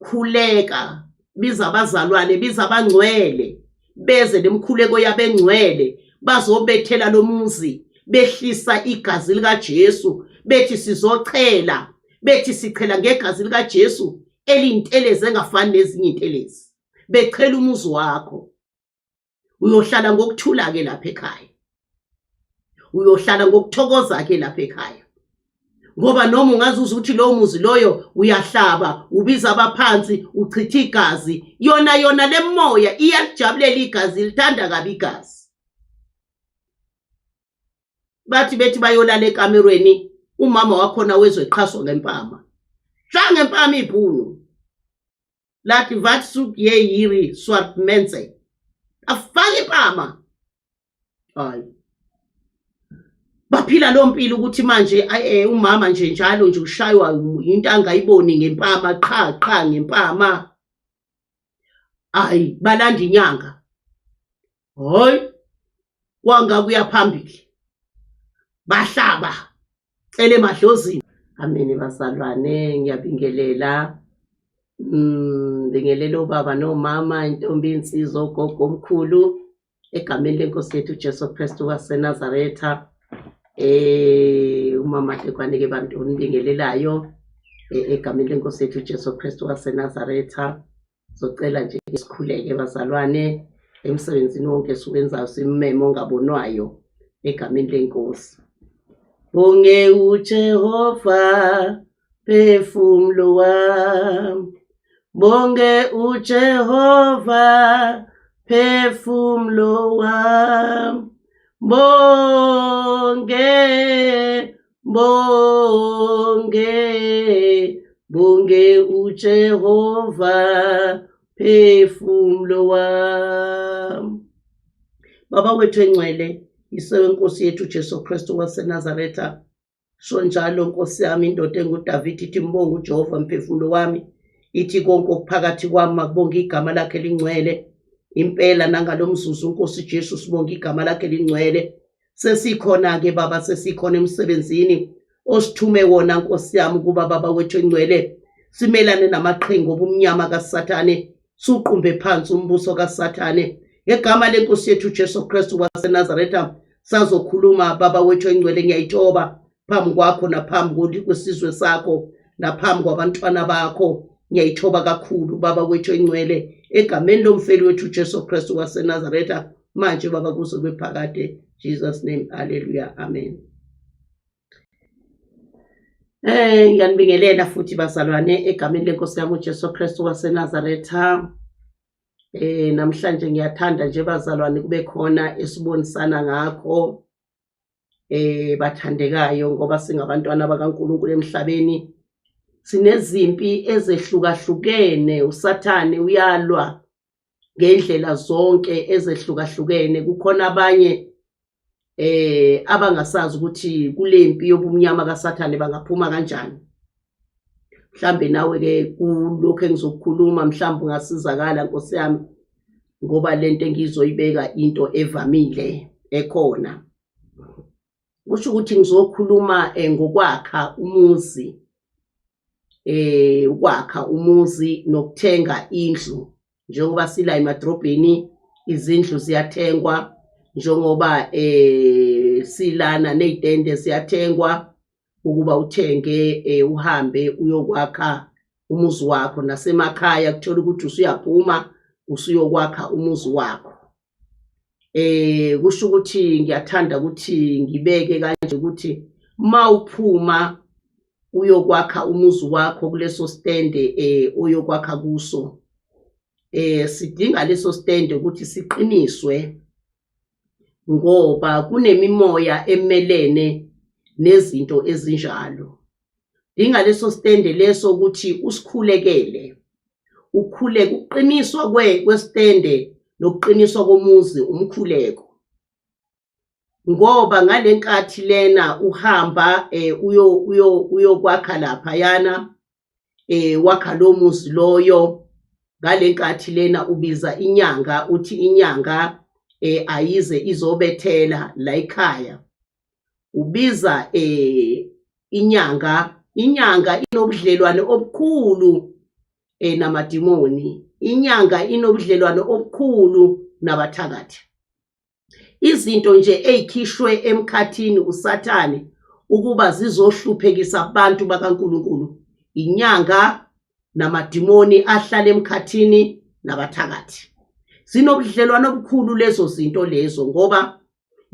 khuleka, biza abazalwane, biza abangcwele, beze nemkhuleko yabengcwele, bazobethela lo muzi, behlisa igazi lika Jesu, bethi sizochela, bethi sichela ngegazi lika Jesu eliyintelezi engafani nezinye intelezi. Bechela umuzi wakho. Uyohlala ngokuthula ke lapha ekhaya. Uyohlala ngokuthokoza ke lapha ekhaya. Ngoba noma ungazuza ukuthi lo muzi loyo uyahlaba, ubiza abaphansi, uchitha igazi, yona le moya iyalijabulela igazi, lithanda kabi igazi. Bathi bethi bayolala ekamerweni, umama wakhona wezoqhaswa ngempama. Shanga ngempama ibhunu. Lathi vatsuk ye yiri swart mense. Afake impama. Hayi. Baphila lo mpilo ukuthi manje umama nje njalo nje ushaywa into angayiboni ngempama, qha ngempama. Hayi, balanda inyanga. Hoyi. Wanga kuya phambili. Bahlaba. Cele emadlozini. Ameni bazalwane, ngiyabingelela. Bingelela ubaba nomama, intombi insizwa, ogogo omkhulu, egameni lenkosi yethu Jesu Kristu waseNazaretha. Umama tekwanike bantu nibingelelayo egameni lenkosi yethu Jesu Kristu waseNazaretha. Socela nje isikhuleke bazalwane emsebenzini wonke esiwenzayo, simmemo ongabonwayo egameni lenkosi. Bonge uJehova phefumulo wami, bonge uJehova phefumulo wami, bonge uJehova phefumulo wami. Baba wethu engcwele, isewe Nkosi yethu Jesu Kristu waseNazaretha, shonjalo Nkosi yami indoda enguDavid ithi mbonge uJehova mphefumulo wami, ithi konke okuphakathi kwami makubonge igama lakhe lingcwele. Impela nangalomzuzu Nkosi Jesu sibonge igama lakhe lingcwele. Sesikhona ke baba, sesikhona emsebenzini osithume wona Nkosi yami kuba baba wethu engcwele, simelane namaqhinga obumnyama kaSathane, suqumbe phansi umbuso kaSathane. Ngegama lenkosi yethu Jesu Kristu waseNazaretha sazokhuluma baba wethu engcwele, ngiyayithoba phambi kwakho naphambi kwesizwe sakho naphambi kwabantwana bakho. Ngiyayithoba kakhulu baba wethu engcwele egameni lomfeli wethu Jesu Kristu waseNazaretha manje baba kuze kwephakade. Jesus name, hallelujah, amen. Ngiyanibingelela futhi bazalwane egameni lenkosi yami uJesu Kristu waseNazaretha. Namhlanje ngiyathanda nje bazalwane kube khona esibonisana ngakho bathandekayo, ngoba singabantwana bakaNkulunkulu emhlabeni sinezimpi ezehlukahlukene. uSathane uyalwa ngendlela zonke ezehlukahlukene. Kukhona abanye abangasazi ukuthi kulempi yobumnyama kaSathane bangaphuma kanjani. Mhlambe nawe ke kulokho engizokukhuluma mhlambe ungasizakala Nkosi yami, ngoba lento engizoyibeka into evamile ekhona. Kusho ukuthi ngizokhuluma ngokwakha umuzi, ukwakha umuzi nokuthenga indlu. Njengoba sila emadrobheni izindlu ziyathengwa, njengoba silana nezitende ziyathengwa ukuba uthenge uhambe uyokwakha umuzi wakho. Nasemakhaya kuthola ukuthi usuyaphuma usuyokwakha umuzi wakho. Kusho ukuthi ngiyathanda ukuthi ngibeke kanje ukuthi mawuphuma uyokwakha umuzi wakho kuleso stende uyokwakha kuso, sidinga leso stende ukuthi siqiniswe, ngoba kunemimoya emelene nezinto ezinjalo. Dinga leso stende leso ukuthi usikhulekele, ukhuleke uqiniswa kwestende nokuqiniswa komuzi umkhuleko. Ngoba ngalenkathi lena uhamba uyokwakha lapha yana wakha lo muzi loyo, ngalenkathi lena ubiza inyanga, uthi inyanga ayize izobethela la ekhaya. Ubiza inyanga inobudlelwane obukhulu namadimoni. Inyanga inobudlelwano obukhulu nabathakathi. Izinto nje ezikhishwe emkhathini uSathane ukuba zizohluphekisa abantu bakaNkulunkulu, inyanga namadimoni ahlala emkhathini nabathakathi. Zinobudlelwano obukhulu lezo zinto lezo, ngoba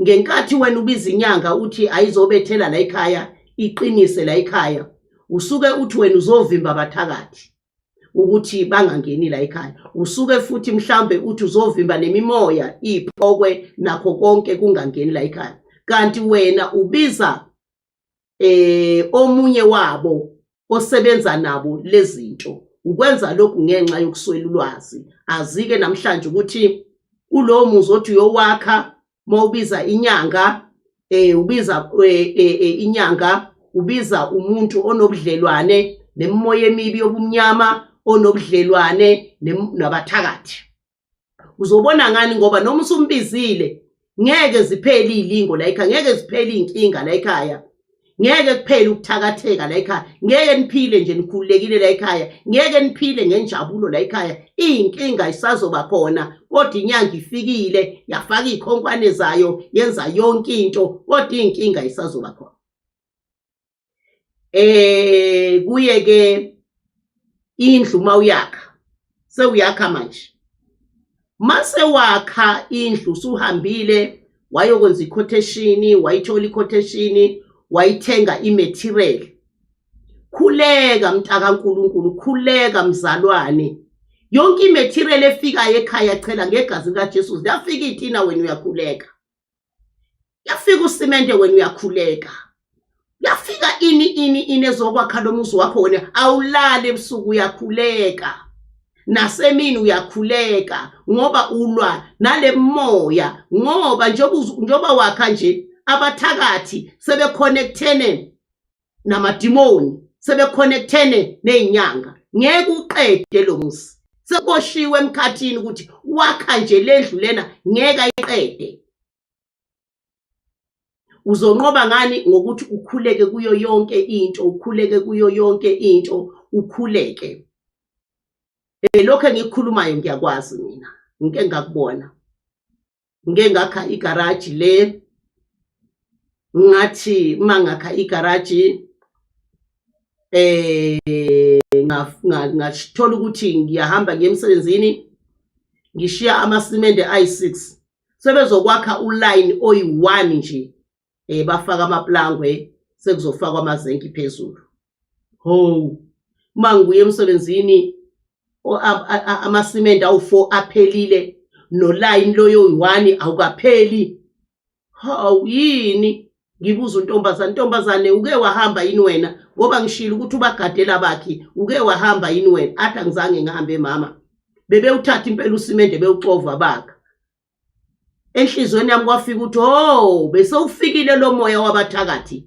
ngenkathi wena ubiza inyanga uthi ayizobethela la ekhaya iqinise la ekhaya, usuke uthi wena uzovimba abathakathi ukuthi bangangeni la ekhaya. Usuke futhi mhlambe uthi uzovimba nemimoya, iphokwe nakho konke kungangeni la ekhaya. Kanti wena ubiza omunye wabo osebenza nabo lezinto. Ukwenza lokhu ngenxa yokuswela ulwazi. Azike namhlanje ukuthi kulowo muzi othi uyowakha mawubiza inyanga, ubiza inyanga, ubiza umuntu onobudlelwane nemimoya emibi yobumnyama, onobudlelwane nabathakathi. Uzobona ngani? Ngoba noma usumbizile ngeke ziphele izilingo la ekhaya, ngeke ziphele inkinga la ekhaya, ngeke kuphele ukuthakatheka la ekhaya, ngeke niphile nje nikhululekile la ekhaya, ngeke niphile ngenjabulo la ekhaya. Inkinga isazoba khona, kodwa inyanga ifikile yafaka izikhonkwane zayo, yenza yonke into, kodwa inkinga isazoba khona. Kuye ke indlu mawuyakha, sewuyakha manje. Mase wakha indlu, suhambile wayokwenza iquotation, wayithola iquotation, wayithenga imaterial. Khuleka mntaka kaNkulunkulu, khuleka mzalwane. Yonke imaterial efikayo ekhaya chela ngegazi likaJesu. Yafika itina wena uyakhuleka. Yafika usimende wena uyakhuleka. Yafika ini ezokwakha lo muzi wakho wena awulale ebusuku uyakhuleka. Nasemini uyakhuleka ngoba ulwa nale moya, ngoba njoba wakha nje abathakathi sebeconnectene namadimoni, sebeconnectene nezinyanga. Ngeke uqede lo muzi. Sekoshiwe emkhathini ukuthi wakha nje lendlu lena ngeke ayiqede. Uzonqoba ngani? Ngokuthi ukhuleke kuyo yonke into, ukhuleke kuyo yonke into, ukhuleke. Lokho engikukhulumayo ngiyakwazi mina. Ngike ngakubona. Ngike ngakha igarage le. Ngathi mangakha igarage ngathola ukuthi ngiyahamba ngemsebenzini, ngishiya amasimende ayi6. Sebezokwakha uline oyi1 nje. Bafaka amaplangwe, sekuzofakwa amazenki phezulu. Ho, mangibuye emsebenzini amasimende awu4 aphelile, no line loyo oyi1 awukapheli. Hawu yini? Ngibuza untombazane, uke wahamba yini wena? Ngoba ngishilo ukuthi ubagadela bakhe, uke wahamba yini wena? Athi angizange ngihambe mama. Bebe uthatha impela usimende bewucova baka. Enhlizweni yami kwafika ukuthi oh, bese ufikile lo moya wabathakathi,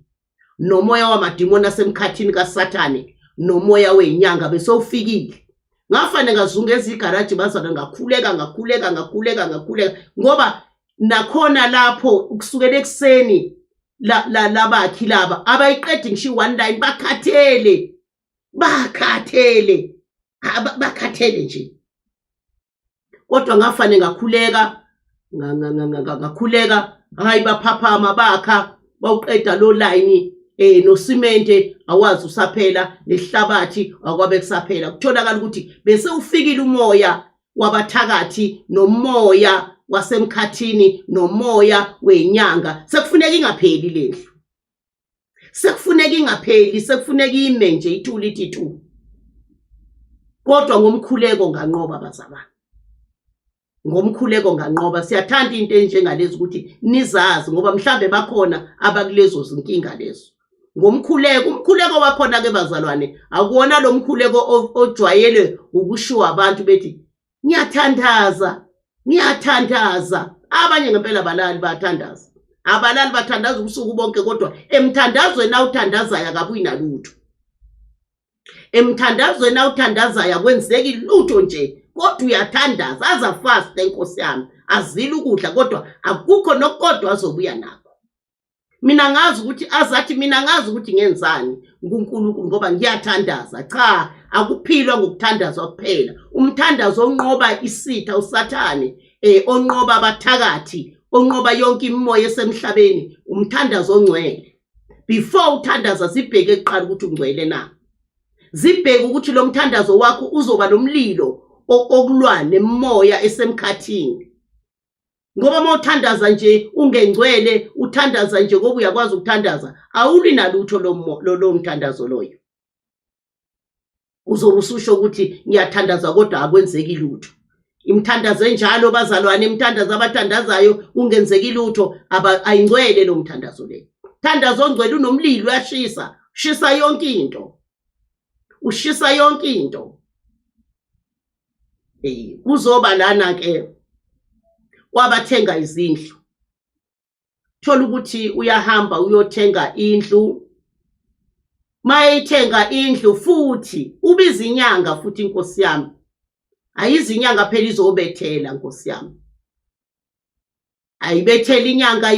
nomoya wamadimoni asemkhathini kaSathane, nomoya wezinyanga bese ufikile. Ngafane ngazungeza igarage bazana ngakhuleka ngoba nakhona lapho ukusukela ekseni labakhi laba abayiqedi ngishi one line bakhathele nje. Kodwa ngafane ngakhuleka hayi baphaphama bakha bawuqeda lo line nosimente awazi usaphela, nesihlabathi akwabe kusaphela. Kutholakala ukuthi bese ufikile umoya wabathakathi nomoya wasemkhathini nomoya wezinyanga. Sekufuneka ingapheli lendlu, sekufuneka ingapheli, sekufuneka ime nje ithuli ithi tu. Kodwa ngomkhuleko nganqoba bazalwane, ngomkhuleko nganqoba. Siyathanda into enjengalezi ukuthi nizazi, ngoba mhlambe bakhona abakulezo zinkinga lezo. Ngomkhuleko, umkhuleko wakhona ke bazalwane akuwona lo mkhuleko ojwayele ukushiwa abantu bethi ngiyathandaza. Abanye ngempela abalali bayathandaza, abalali bathandaza ubusuku bonke, kodwa emthandazweni awuthandazayo akabuyi nalutho. Emthandazweni awuthandazayo akwenzeki lutho nje, kodwa uyathandaza. Aza fast enkosi yami, azile ukudla, kodwa akukho nokodwa azobuya nakho. mina ngazi ukuthi azathi mina ngazi ukuthi ngenzani kuNkulunkulu ngoba ngiyathandaza. Cha, akuphilwa ngokuthandaza kuphela. Umthandazo onqoba isitha usathane, onqoba abathakathi, onqoba yonke imimoya esemhlabeni, umthandazo ongcwele. Before uthandaza zibheke kuqala ukuthi ungcwele na. Zibheke ukuthi lo mthandazo wakho uzoba nomlilo okulwa nemoya esemkhathini. Ngoba mawuthandaza nje ungengcwele, uthandaza nje ngoba uyakwazi ukuthandaza, awuli nalutho lo mthandazo loyo. Uzobe ususho ukuthi ngiyathandaza kodwa akwenzeki lutho. Imthandazo enjalo bazalwane, imthandazo abathandazayo kungenzeki lutho, ayingcwele lo mthandazo le. Thandazo ongcwele unomlilo, uyashisa, ushisa yonke into. Ushisa yonke into. Kuzoba lana ke wabathenga izindlu. Thola ukuthi uyahamba uyothenga indlu. Mayithenga indlu futhi ubiza inyanga futhi inkosi yami. Ayizinyanga phela izobethela inkosi yami. Ayibethela inyanga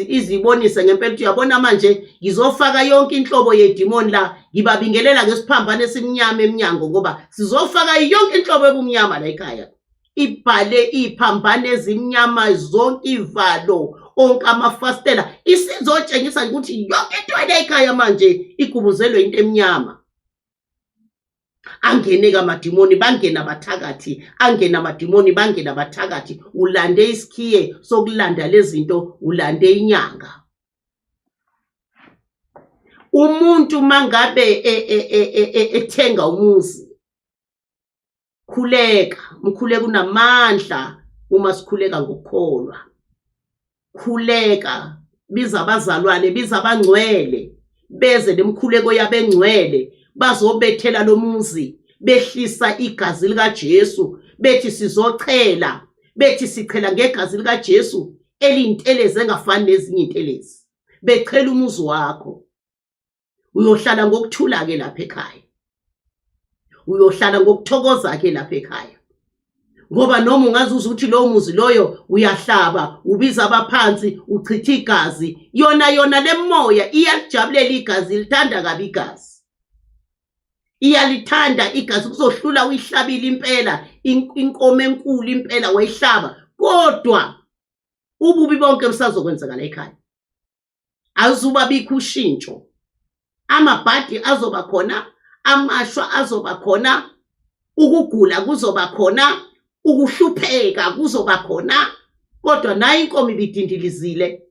izibonise ngempela ukuthi uyabona manje ngizofaka yonke inhlobo yedemon la, ngibabingelela ngesiphambano esimnyama eminyango ngoba sizofaka yonke inhlobo ebumnyama la ekhaya. Ibhale iphambano ezimnyama zonke, ivalo onke amafastela, isizotshengisa ukuthi yonke into la ekhaya manje igubuzelwe into emnyama. Angene kamadimoni bangena abathakathi, angena amadimoni bangena abathakathi. Ulande isikhiye sokulanda lezinto, ulande inyanga. Umuntu mangabe ethenga umuzi, khuleka, mkhuleka unamandla uma sikhuleka ngokukholwa. Khuleka, biza abazalwane, biza abangcwele, beze lemkhuleko yabengcwele. Bazobethela lo muzi, behlisa igazi lika Jesu, bethi sizochela, bethi sichela ngegazi lika Jesu eliyintelezi engafani nezinye intelezi. Bechela umuzi wakho. Uyohlala ngokuthula ke lapha ekhaya. Uyohlala ngokuthokoza ke lapha ekhaya. Ngoba noma ungazuza ukuthi lo muzi loyo uyahlaba, ubiza abaphansi, uchitha igazi, yona lemoya iyalijabulela igazi, lithanda kabi igazi. Iyalithanda igazi, kuzohlula uyihlabile impela, inkomo enkulu impela wayihlaba, kodwa ububi bonke busazokwenzeka la ekhaya. Azuba bikho ushintsho. Amabhadi azoba khona, amashwa azoba khona, ukugula kuzoba khona, ukuhlupheka kuzoba khona, kodwa nayo inkomo ibidindilizile,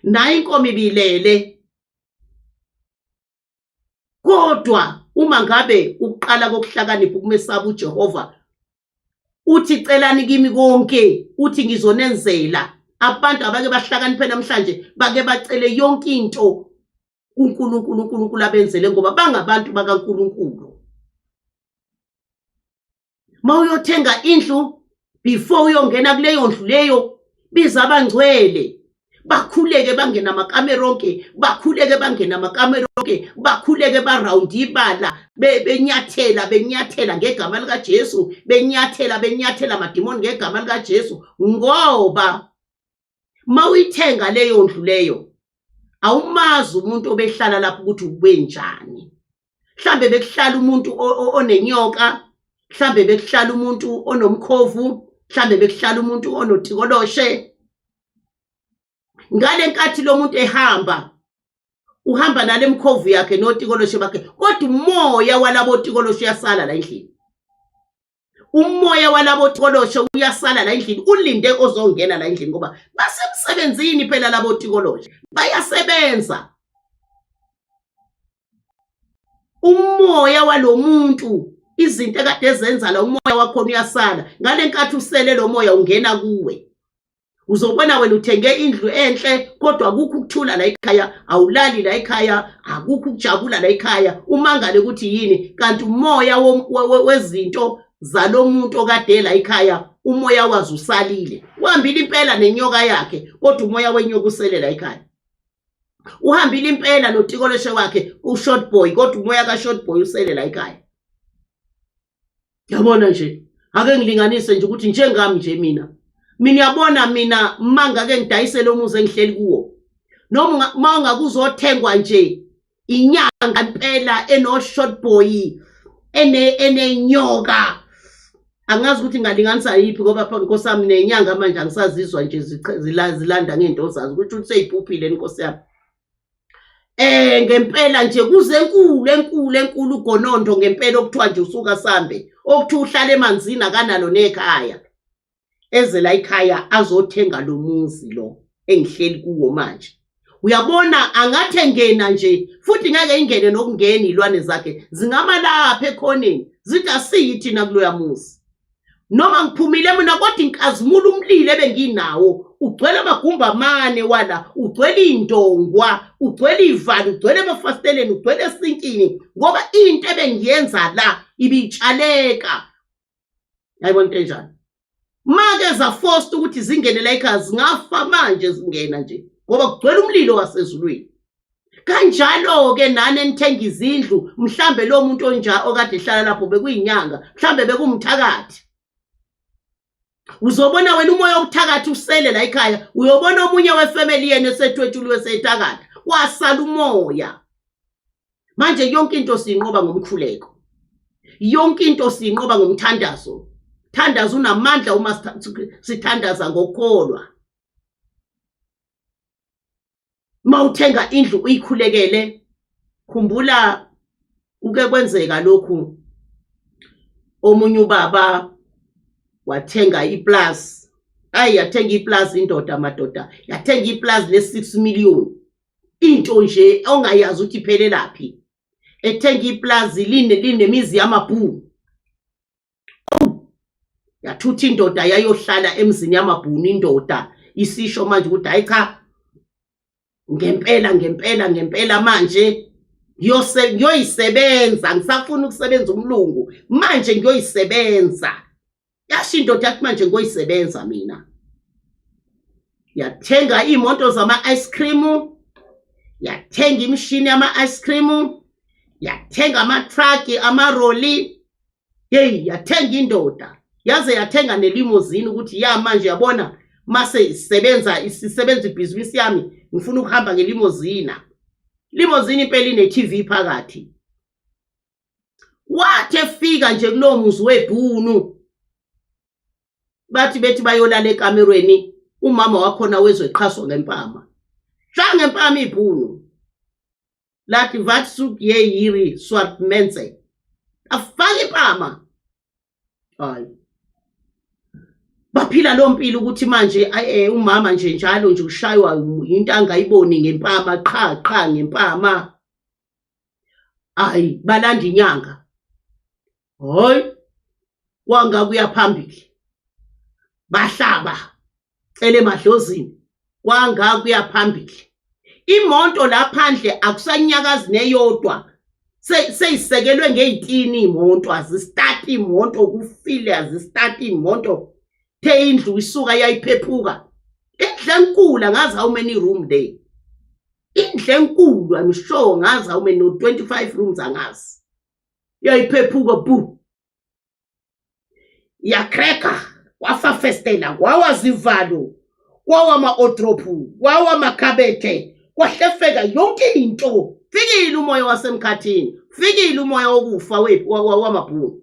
nayo inkomo ibilele. Kodwa uma ngabe uqala kokuhlakanipha ukumesaba uJehova, uthi celani kimi konke, uthi ngizonenzela. Abantu abake bahlakaniphe namhlanje bake bacele yonke into uNkulunkulu abenzele ngoba bangabantu bakaNkulunkulu. Mawuyothenga indlu, before uyongena kuleyo ndlu leyo, biza abangcwele. Bakhuleke bangena amakamera onke, bakhuleke bangena amakamera onke, bakhuleke baround ibala, benyathela ngegama lika Jesu, benyathela amadimoni ngegama lika Jesu. Ngoba mawuyithenga leyo ndlu leyo, awumazi umuntu obehlala lapho ukuthi ubenjani. Mhlambe bekuhlala umuntu onenyoka, mhlambe bekuhlala umuntu onomkhovu, mhlambe bekuhlala umuntu onotikoloshe. Ngale nkathi lo muntu ehamba, uhamba nale mkhovu yakhe notikoloshe bakhe, kodwa umoya walabo tikoloshe uyasala la endlini. Umoya walabo tikoloshe uyasala la endlini, ulinde ozongena la endlini ngoba basemsebenzini phela labo tikoloshe, bayasebenza. Umoya walomuntu, izinto ekade ezenza la umoya wakho uyasala. Ngale nkathi usele lo moya ungena kuwe. Uzobona wena uthenge indlu enhle kodwa akukho ukuthula la ekhaya, awulali la ekhaya, akukho ukujabula la ekhaya. Umangale ukuthi yini? Kanti umoya wezinto zalomuntu okade la ekhaya, umoya wazi usalile. Uhambile impela nenyoka yakhe, kodwa umoya wenyoka usele la ekhaya. Uhambile impela notikoloshe wakhe ushort boy, kodwa umoya ka short boy usele la ekhaya. Yabona nje, ake ngilinganise nje ukuthi njengami nje mina mina yabona mina manga ke ngidayisele umuzi engihleli kuwo noma mangakuzothengwa nje inyanga impela eno short boy enenyoka angazi ukuthi ngalinganisa yipi ngoba pha nkosami nenyanga manje angisazizwa nje zilanda ngento zazi ukuthi useyiphuphile inkosi yami ngempela nje kuze enkulu ugonondo ngempela okuthiwa nje usuka sambe okuthiwa uhlala emanzini akanalo nekhaya eze la ikhaya azothenga lo muzi lo engihleli kuwo manje uyabona angathi engena nje futhi ngeke ingene nokungena ilwane zakhe zingama lapha ekhoneni zithi asiyithina kuloya muzi noma ngiphumile mina kodwa inkazimula umlilo ebenginawo ugcwele amagumba amane wala ugcwele indongwa ugcwele ivalo ugcwele amafasteleni ugcwele esinkini ngoba into ebengiyenza la ibitshaleka yayibona into enjani make zaforced ukuthi zingene la ekhaya zingafa manje zingena nje ngoba kugcwele umlilo wasezulwini kanjalo ke nani enithenga izindlu mhlambe lo muntu onja okade ehlala lapho bekuyinyanga mhlambe bekumthakathi uzobona wena umoya obuthakathi usele la ekhaya uyobona omunye wefamily yenu esethwethuliwe seyithakatha wasala umoya manje yonke into siyinqoba ngomkhuleko yonke into siyinqoba ngomthandazo thandaza unamandla uma sithandaza ngokholwa mawuthenga indlu uyikhulekele khumbula uke kwenzeka lokhu omunye ubaba wathenga iplaza yathenga iplaza indoda madoda yathenga iplaza le6 million into nje ongayazi ukuthi iphelelaphi ethenga iplaza linemizi yamabhunu yathutha indoda yayohlala emzini yamabhunu indoda isisho manje ukuthi hayi cha ngempela manje ngiyoyisebenza ngisafuna ukusebenza umlungu manje ngiyoyisebenza yasho indoda yathi manje ngiyoyisebenza mina yathenga imoto zama ice cream yathenga imishini yama ice cream yathenga ama truck amaroli yathenga indoda yaze yathenga nelimousine ukuthi ya manje yabona mase isebenza ibhizinisi yami ngifuna ukuhamba ngelimousine impela ine TV phakathi wathi efika nje kulowo muzi webhunu bethi bayolala ekamerweni umama wakhona wezweqhaswa ngempama ngempama ibhunu lathi vatsu yeyiri swartmense afaka impama hayi baphila lo mpilo ukuthi manje umama nje njalo nje ushaywa into angayiboni ngempama qha ngempama balanda inyanga hoyi wanga kuya phambili bahlaba cele madlozini wanga kuya phambili imoto laphandle akusanyakazi neyodwa seyisekelwe ngeyitini imoto azistart imoto kufile azistart imoto the indlu isuka yayiphephuka indlu enkulu ngazi how many room there indlu enkulu I'm sure ngazi how many 25 rooms angazi yayiphephuka bu yakreka wafafestela wawazivalo kwawama odropu wawamakhabethe kwahlefeka yonke into fikile umoya wasemkhathini fikile umoya wokufa wamabhunu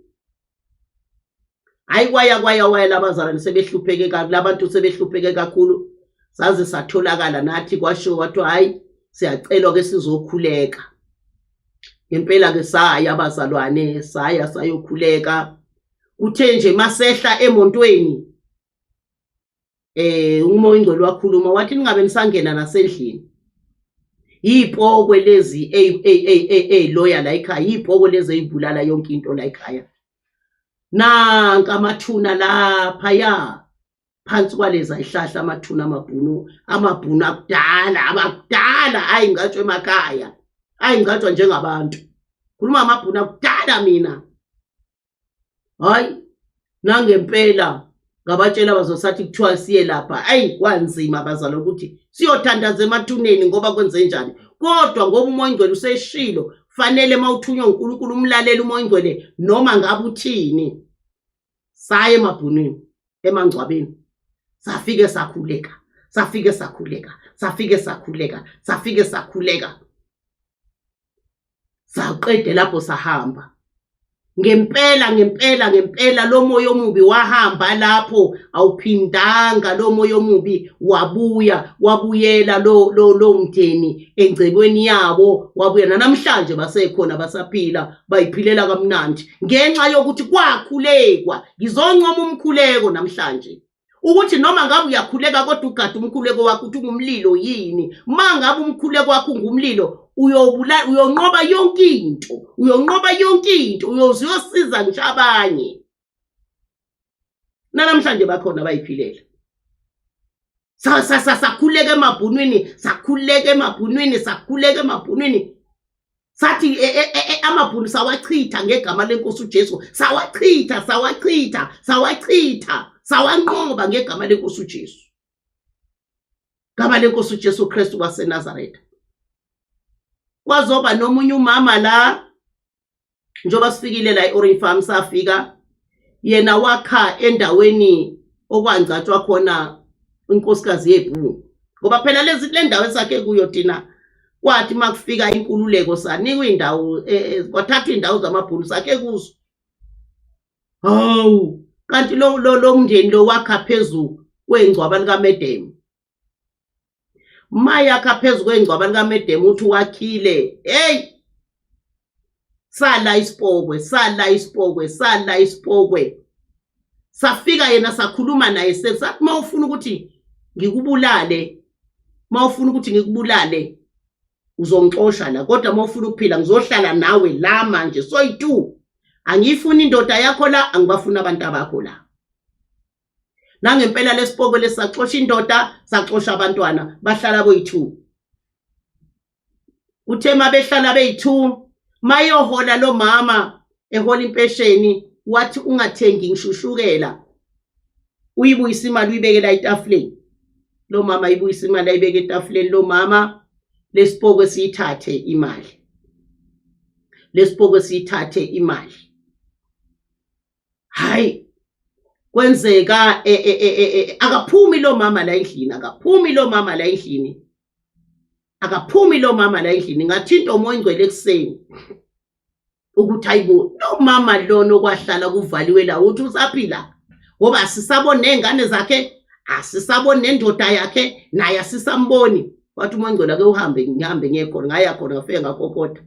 hayi kwaya labazalwane sebehlupheke kakhulu labantu sebehlupheke kakhulu saze satholakala nathi kwasho wathi hayi siyacelwa ke sizokhuleka ngempela ke saya abazalwane sayokhuleka uthe nje masehla emontweni umoya ingcwele wakhuluma wathi ningabe nisangena nasendlini yipokwe lezi lawyer la ekhaya yipokwe lezi ezibulala yonke into la ekhaya nanka amathuna lapha ya phansi kwaleza ihlahla amathuna amabhunu abakudala hayi ngatsho emakhaya hayi ngatsho njengabantu khuluma amabhunu akudala mina hayi nangempela ngabatshela bazosathi kuthiwa siye lapha kwanzima bazalo ukuthi siyothandaza emathuneni ngoba kwenze njani kodwa ngoba umoya ingcwele useshilo fanele mawuthunywa uNkulunkulu umlalela umoya ingcwele noma ngabe uthini saye emabhunwini emangcwabeni safike sakhuleka, safike sakhuleka, safike sakhuleka, safike sakhuleka. Saqede lapho sahamba. Ngempela lo moya omubi wahamba lapho, awuphindanga lo moya omubi, wabuyela lo mdeni engcebweni yabo, wabuya namhlanje basekhona basaphila, bayiphilela kamnandi ngenxa yokuthi kwakhulekwa. Ngizoncoma umkhuleko namhlanje ukuthi noma ngabe uyakhuleka kodwa ugada umkhuleko wakho uthi ungumlilo yini. Mangabe umkhuleko wakho ungumlilo, uyonqoba yonke into, uyosiza ngisho abanye. Namhlanje bakhona bayiphilela. Sakhuleka emabhunwini, sathi amabhunu sawachitha ngegama lenkosi uJesu, sawanqoba ngegama lenkosi uJesu, gama lenkosi uJesu Kristu waseNazaretha. Kwazoba nomunye umama la, njoba sifikile la eOrange Farm, safika yena wakha endaweni okwangcatshwa khona inkosikazi yeBhunu, ngoba phela le ndawo esakhe kuyo thina kwathi makufika inkululeko sanikwa indawo, kwathathwa indawo zamabhunu sakhe kuzo. Hawu, kanti lo mndeni lo wakha phezulu kwengcwaba likaMedem. Mayakha phezu kwengcwaba likaMedem uthi wakhile, hey, sala isipokwe. Safika yena sakhuluma naye sathi mawufuna ukuthi ngikubulale uzongixosha la, kodwa mawufuna ukuphila ngizohlala nawe la manje soyitu. Angifuni indoda yakho la, angibafuna abantu abakho la. Nangempela lesipoko lesaxosha indoda, saxosha abantwana, bahlala boyi2. Uthe mabehlala beyi2, mayohola lo mama ehola impesheni, wathi ungathengi ngishushukela, uyibuyisa imali uyibekela etafuleni. Lo mama uyibuyisa imali ayibeke etafuleni. Lo mama lesipoko siyithathe imali. Hayi, kwenzeka akaphumi lo mama la endlini, ngathinta umoya ingcwele ekuseni ukuthi hayibo, lo mama lona okwahlala kuvaliwe la uthi usaphila, ngoba asisabone nengane zakhe, asisabone nendoda yakhe, naye asisamboni. Wathi umoya ingcwele ake ngihambe ngiyekhona. Ngaya khona ngafike ngakokota.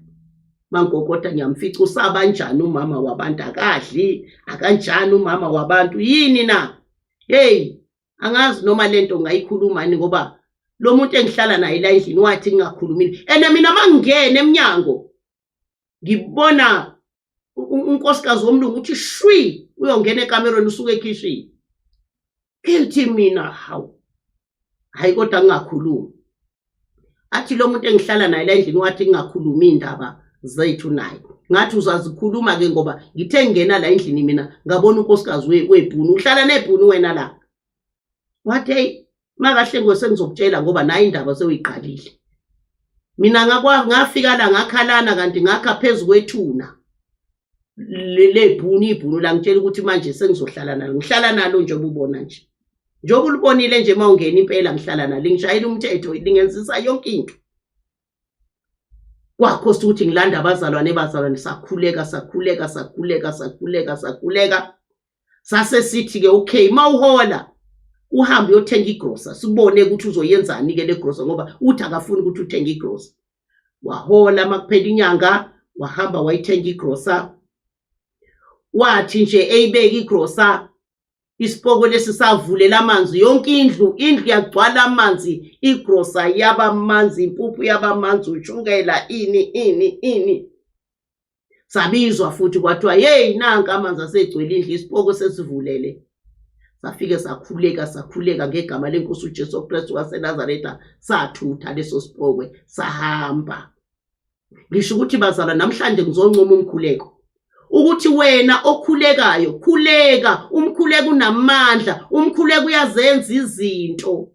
Mangikokota ngiyamfica, usabanjani umama wabantu, akadli akanjani umama wabantu yini na? Hey, angazi noma lento ngayikhuluma ni, ngoba lo muntu engihlala naye la endlini wathi ngingakhulumile. Mina mangingena eminyango ngibona unkosikazi womlungu uthi shwi uyongena ekamerweni usuke ekhishini. Ngithi mina hayi kodwa ngingakhulumi. Athi lo muntu engihlala naye la endlini wathi ngingakhuluma indaba zethu naye. Ngathi uzazikhuluma ke ngoba ngithe ngena la endlini mina ngabona unkosikazi weBhunu. Uhlala neBhunu wena la? Wathi hey, makahle ngosengizokutshela ngoba nayi indaba seyiqalile. Mina ngafika la ngakhalana, kanti ngakha phezu kwethuna leBhunu la, ngitshela ukuthi manje sengizohlala nalo. Ngihlala nalo nje ubona nje. Njoba ulibonile nje mawungena impela ngihlala nalo, ngishayela umthetho, lingenzisa yonke into. Kwakhosta ukuthi ngilanda abazalwane sakhuleka. Sasesithi ke okay, mawuhola uhambe uyothenga igrosa, sibone ukuthi uzoyenzani ke le grosa, ngoba uthi akafuni ukuthi uthenge igrosa. Wahola makuphela inyanga, wahamba wayithenga igrosa. Wathi nje eyibeka igrosa, isipoko lesi savulela amanzi, yonke indlu yagcwala amanzi, igrosa yaba manzi, impuphu yaba manzi, ushukela ini. Sabizwa futhi kwathiwa hey, nanka amanzi asegcwele indlu, isipoko sesivulele. Safike sakhuleka ngegama lenkosi uJesu Kristu waseNazaretha, sathutha leso sipokwe sahamba. Ngisho ukuthi bazalwa namhlanje ngizoncoma umkhuleko, ukuthi wena okhulekayo khuleka. Umkhuleko unamandla, umkhuleko uyazenza izinto,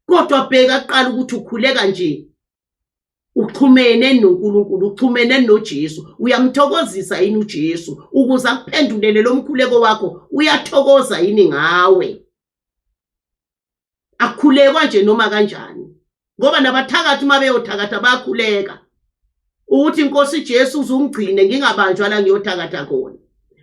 kodwa bheka kuqala ukuthi ukhuleka nje uxhumene noNkulunkulu, uxhumene noJesu. Uyamthokozisa yini uJesu ukuze akuphendulele lo mkhuleko wakho? Uyathokoza yini ngawe? Akukhulekwa nje noma kanjani, ngoba nabathakathi uma beyothakatha bayakhuleka ukuthi inkosi Jesu uzungigcine ngingabanjwa la ngiyothakatha khona.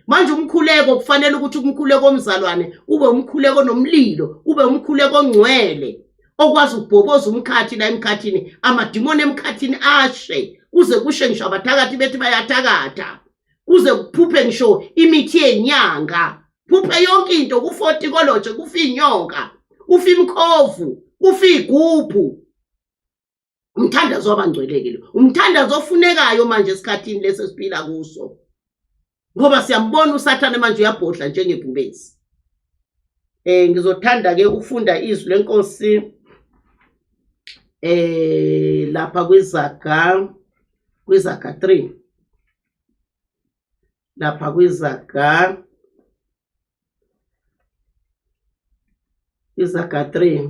Manje umkhuleko kufanele ukuthi umkhuleko omzalwane ube umkhuleko nomlilo, ube umkhuleko ongcwele okwazi ukubhoboza umkhathi la emkhathini, amadimoni emkhathini ashe, kuze kushe ngisho abathakathi bethi bayathakatha, kuze kuphuphe ngisho imithi yenyanga, phuphe yonke into, kufa otikoloje, kufa inyoka, kufa imkhovu, kufa iguphu. Umthandazo wabangcwelekile, umthandazo ofunekayo manje esikhathini lesi siphila kuso, ngoba siyambona uSathane manje uyabhodla njengebhubesi. Ngizothanda ke ukufunda izwi lenkosi lapha kwiZaga 3, lapha kwiZaga 3,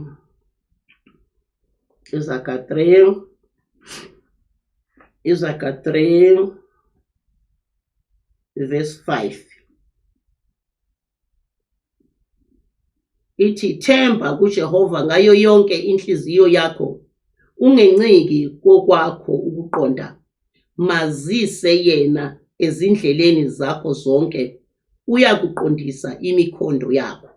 Izaga 3 verse 5. Ithi themba kuJehova ngayo yonke inhliziyo yakho, ungenciki kokwakho ukuqonda, mazise yena ezindleleni zakho zonke, uyakuqondisa imikhondo yakho.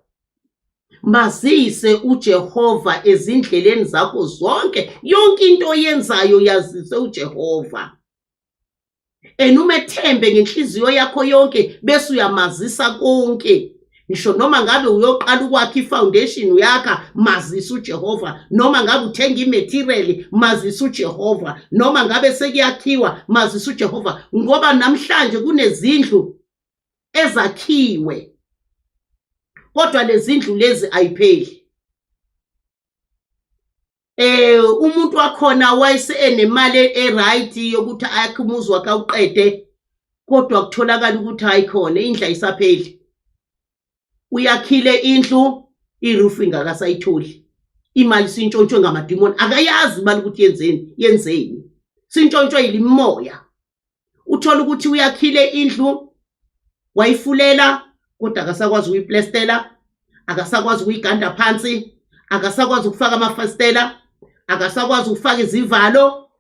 Mazise uJehova ezindleleni zakho zonke, yonke into oyenzayo yazise uJehova. Umethembe ngenhliziyo yakho yonke bese uyamazisa konke. Ngisho noma ngabe uyoqala ukwakha ifoundation yakha, mazisa uJehova. Noma ngabe uthenga imaterial, mazisa uJehova. Noma ngabe sekuyakhiwa, mazisa uJehova, ngoba namhlanje kunezindlu ezakhiwe kodwa lezindlu lezi ayipheli. Umuntu wakhona wayese enemali eright yokuthi akhe umuzi wakhe awuqede, kodwa kutholakala ukuthi ayikhona indla isapheli. Uyakhile indlu, iroof ingakasayitholi, imali sintshontshwe ngamadimoni, akayazi imali ukuthi yenzeni, sintshontshwe yilimoya. Uthola ukuthi uyakhile indlu, wayifulela kodwa akasakwazi ukuyiplastela, akasakwazi ukuyiganda phansi, akasakwazi ukufaka amafastela, akasakwazi ukufaka izivalo,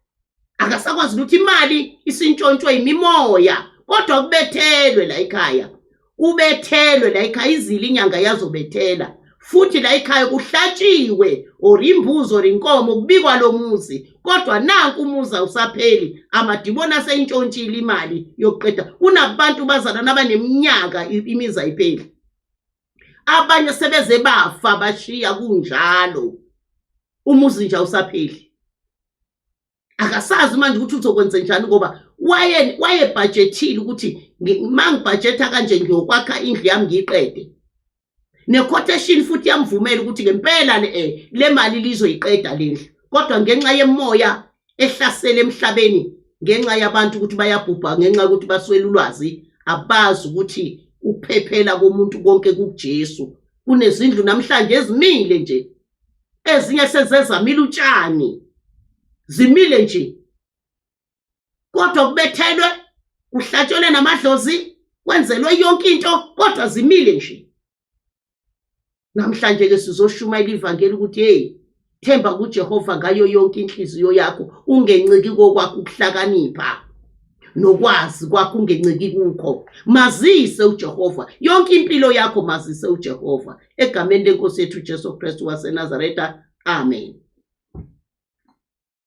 akasakwazi ukuthi imali isintshontshwe yimimoya. Kodwa kubethelwe la ekhaya, ubethelwe la ekhaya, izile inyanga yazobethela, futhi la ekhaya kuhlatshiwe or imbuzi or inkomo kubikwa lo muzi, kodwa nanku umuzi awusapheli, amadimoni aseyintshontshile imali yokuqeda. Kunabantu bazalana abaneminyaka imizi ayipheli, abanye sebeze bafa bashiya kunjalo, umuzi nje awusapheli. Akasazi manje ukuthi uzokwenza njani, ngoba wayebhajethile ukuthi mangibhajetha kanje ngiyokwakha indlu yami ngiyiqede. Ne-quotation futhi yamvumela ukuthi ngempela le mali lizoyiqeda lendlu, kodwa ngenxa yemoya ehlasela emhlabeni, ngenxa yabantu ukuthi bayabhubha, ngenxa ukuthi baswele ulwazi, abazi ukuthi ukuphephela komuntu konke kuJesu. Kunezindlu namhlanje ezimile nje, ezinye sezezamile utshani, zimile nje, kodwa kubethelwe, kuhlatshelwe namadlozi, kwenzelwe yonke into, kodwa zimile nje. Namhlanje ke sizoshumayela ivangeli ukuthi themba kuJehova ngayo yonke inhliziyo yakho, ungenciki kokwakho ukuhlakanipha nokwazi kwakho, ungenciki kukho. Mazise uJehova yonke impilo yakho, mazise uJehova egameni lenkosi yethu Jesu Kristu waseNazaretha. Amen.